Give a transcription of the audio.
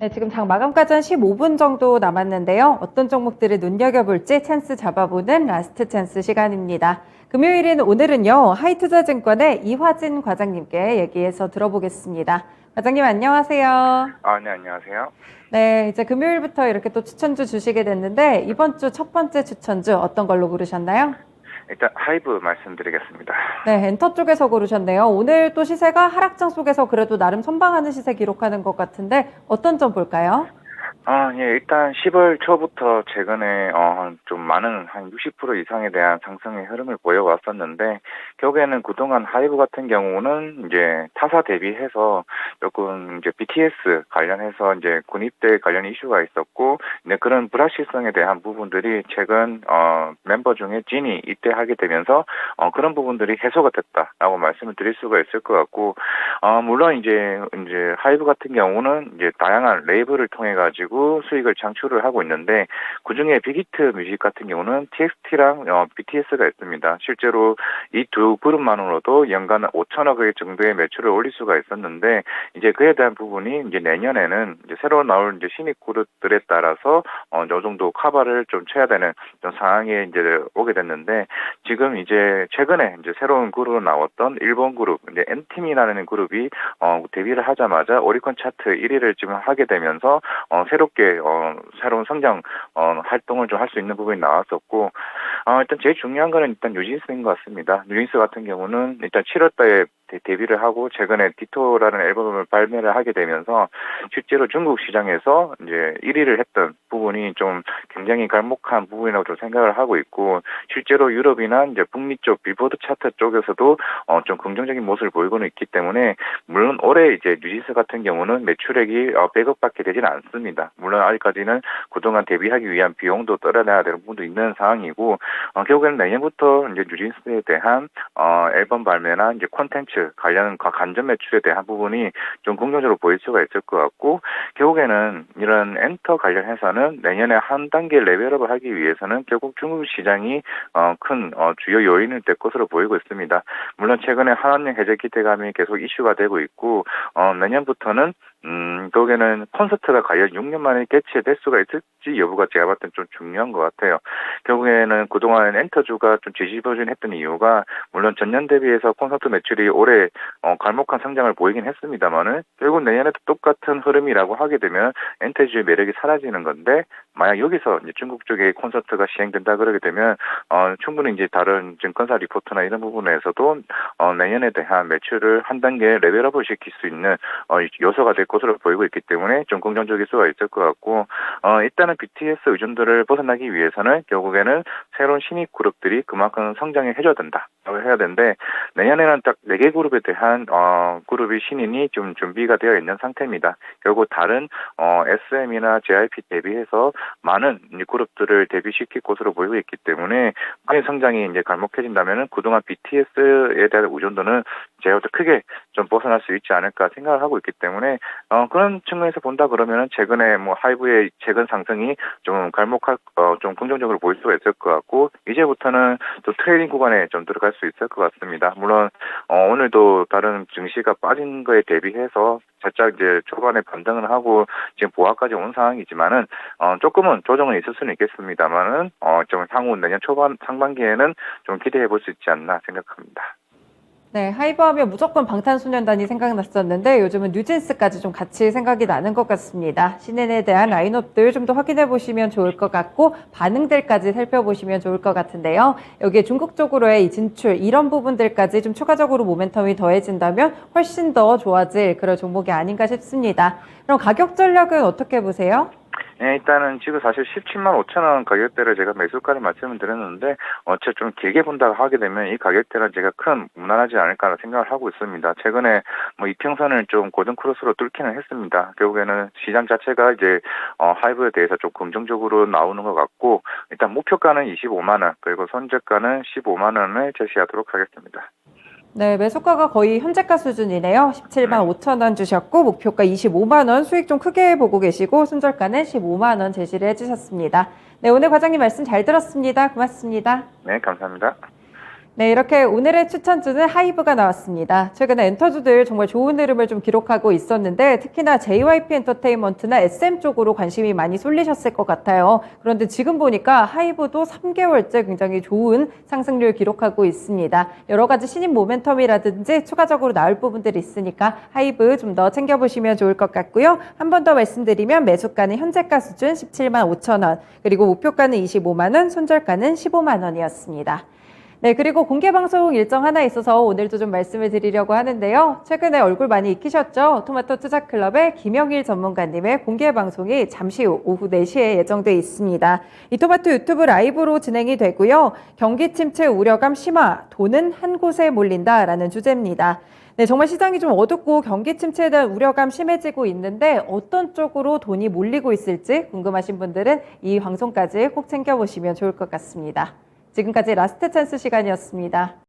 네, 지금 장 마감까지 한 15분 정도 남았는데요. 어떤 종목들을 눈여겨볼지 찬스 잡아보는 라스트 찬스 시간입니다. 금요일인 오늘은요, 하이투자증권의 이화진 과장님께 얘기해서 들어보겠습니다. 과장님 안녕하세요. 네, 안녕하세요. 네, 이제 금요일부터 이렇게 또 추천주 주시게 됐는데 이번 주 첫 번째 추천주 어떤 걸로 고르셨나요? 일단 하이브 말씀드리겠습니다. 네, 엔터 쪽에서 고르셨네요. 오늘 또 시세가 하락장 속에서 그래도 나름 선방하는 시세 기록하는 것 같은데 어떤 점 볼까요? 예, 일단 10월 초부터 최근에 좀 많은 한 60% 이상에 대한 상승의 흐름을 보여왔었는데 결국에는 그동안 하이브 같은 경우는 이제 타사 대비해서 조금 이제 BTS 관련해서 이제 군입대 관련 이슈가 있었고 이제 그런 불확실성에 대한 부분들이 최근 멤버 중에 진이 입대하게 되면서 그런 부분들이 해소가 됐다라고 말씀을 드릴 수가 있을 것 같고 물론 이제 하이브 같은 경우는 이제 다양한 레이블을 통해 가지고 수익을 창출을 하고 있는데 그중에 빅히트 뮤직 같은 경우는 TXT랑 BTS가 있습니다. 실제로 이 두 그룹만으로도 연간 5천억 원 정도의 매출을 올릴 수가 있었는데 이제 그에 대한 부분이 이제 내년에는 이제 새로 나올 이제 신입 그룹들에 따라서 어느 정도 커버를 좀 쳐야 되는 그런 상황에 이제 오게 됐는데 지금 이제 최근에 이제 새로운 그룹으로 나왔던 일본 그룹 이제 엔팀이라는 그룹이 데뷔를 하자마자 오리콘 차트 1위를 지금 하게 되면서 새롭게 새로운 성장 활동을 좀 할 수 있는 부분이 나왔었고 일단 제일 중요한 거는 일단 뉴진스인 것 같습니다. 뉴진스 같은 경우는 일단 7월달에 데뷔를 하고 최근에 디토라는 앨범을 발매를 하게 되면서 실제로 중국 시장에서 이제 1위를 했던 부분이 좀 굉장히 갈목한 부분이라고 좀 생각을 하고 있고 실제로 유럽이나 이제 북미 쪽 빌보드 차트 쪽에서도 좀 긍정적인 모습을 보이고는 있기 때문에 물론 올해 이제 뉴진스 같은 경우는 매출액이 100억밖에 되지는 않습니다. 물론 아직까지는 그동안 데뷔하기 위한 비용도 떨어내야 되는 부분도 있는 상황이고 결국에는 내년부터 이제 뉴진스에 대한 앨범 발매나 이제 콘텐츠 관련 간접 매출에 대한 부분이 좀 긍정적으로 보일 수가 있을 것 같고 결국에는 이런 엔터 관련해서는 내년에 한 단계 레벨업을 하기 위해서는 결국 중국 시장이 큰 주요 요인을 될 것으로 보이고 있습니다. 물론 최근에 한한령 해제 기대감이 계속 이슈가 되고 있고 내년부터는 결국에는 콘서트가 과연 6년 만에 개최될 수가 있을지 여부가 제가 봤을 땐 좀 중요한 것 같아요. 결국에는 그동안 엔터주가 좀 지지부진했던 이유가 물론 전년 대비해서 콘서트 매출이 올해 갈목한 성장을 보이긴 했습니다만은 결국 내년에도 똑같은 흐름이라고 하게 되면 엔터주의 매력이 사라지는 건데 만약 여기서 이제 중국 쪽에 콘서트가 시행된다 그러게 되면 충분히 이제 다른 증권사 리포트나 이런 부분에서도 내년에 대한 매출을 한 단계 레벨업을 시킬 수 있는 요소가 될 것으로 보이고 있기 때문에 좀 긍정적일 수가 있을 것 같고 일단은 BTS 의존도를 벗어나기 위해서는 결국에는 새로운 신입 그룹들이 그만큼 성장을 해줘야 된다. 해야 되는데 내년에는 딱 4개 그룹에 대한 그룹이 신인이 좀 준비가 되어 있는 상태입니다. 결국 다른 SM이나 JYP 대비해서 많은 그룹들을 데뷔시킬 것으로 보이고 있기 때문에 그 성장이 이제 갈목해진다면은 그동안 BTS에 대한 의존도는 제가 크게 좀 벗어날 수 있지 않을까 생각을 하고 있기 때문에 그런 측면에서 본다 그러면은 최근에 뭐 하이브의 최근 상승이 좀 갈목할 좀 긍정적으로 보일 수가 있을 것 같고 이제부터는 또 트레이딩 구간에 좀 들어갈 수 있을 것 같습니다. 물론 오늘도 다른 증시가 빠진 거에 대비해서 살짝 이제 초반에 반등을 하고 지금 보합까지 온 상황이지만은 조금은 조정은 있을 수는 있겠습니다만은 좀 향후 내년 초반 상반기에는 좀 기대해 볼 수 있지 않나 생각합니다. 네, 하이브 하면 무조건 방탄소년단이 생각났었는데 요즘은 뉴진스까지 좀 같이 생각이 나는 것 같습니다. 신인에 대한 라인업들 좀 더 확인해 보시면 좋을 것 같고 반응들까지 살펴보시면 좋을 것 같은데요. 여기에 중국 쪽으로의 이 진출 이런 부분들까지 좀 추가적으로 모멘텀이 더해진다면 훨씬 더 좋아질 그런 종목이 아닌가 싶습니다. 그럼 가격 전략은 어떻게 보세요? 네, 일단은 지금 사실 17만 5천 원 가격대를 제가 매수가를 말씀을 드렸는데 제가 좀 길게 본다고 하게 되면 이 가격대는 제가 큰 무난하지 않을까 생각을 하고 있습니다. 최근에 뭐 이평선을 좀 고정 크로스로 뚫기는 했습니다. 결국에는 시장 자체가 이제 하이브에 대해서 좀 긍정적으로 나오는 것 같고 일단 목표가는 25만 원 그리고 손절가는 15만 원을 제시하도록 하겠습니다. 네, 매수가가 거의 현재가 수준이네요. 17만 5천 원 주셨고 목표가 25만 원 수익 좀 크게 보고 계시고 손절가는 15만 원 제시를 해주셨습니다. 네, 오늘 과장님 말씀 잘 들었습니다. 고맙습니다. 네, 감사합니다. 네, 이렇게 오늘의 추천주는 하이브가 나왔습니다. 최근에 엔터주들 정말 좋은 흐름을 좀 기록하고 있었는데 특히나 JYP 엔터테인먼트나 SM 쪽으로 관심이 많이 쏠리셨을 것 같아요. 그런데 지금 보니까 하이브도 3개월째 굉장히 좋은 상승률 기록하고 있습니다. 여러 가지 신인 모멘텀이라든지 추가적으로 나올 부분들이 있으니까 하이브 좀 더 챙겨보시면 좋을 것 같고요. 한 번 더 말씀드리면 매수가는 현재가 수준 17만 5천 원, 그리고 목표가는 25만 원, 손절가는 15만 원이었습니다. 네, 그리고 공개방송 일정 하나 있어서 오늘도 좀 말씀을 드리려고 하는데요. 최근에 얼굴 많이 익히셨죠? 토마토 투자클럽의 김영일 전문가님의 공개방송이 잠시 후 오후 4시에 예정돼 있습니다. 이 토마토 유튜브 라이브로 진행이 되고요. 경기 침체 우려감 심화, 돈은 한 곳에 몰린다라는 주제입니다. 네, 정말 시장이 좀 어둡고 경기 침체에 대한 우려감 심해지고 있는데 어떤 쪽으로 돈이 몰리고 있을지 궁금하신 분들은 이 방송까지 꼭 챙겨보시면 좋을 것 같습니다. 지금까지 라스트 찬스 시간이었습니다.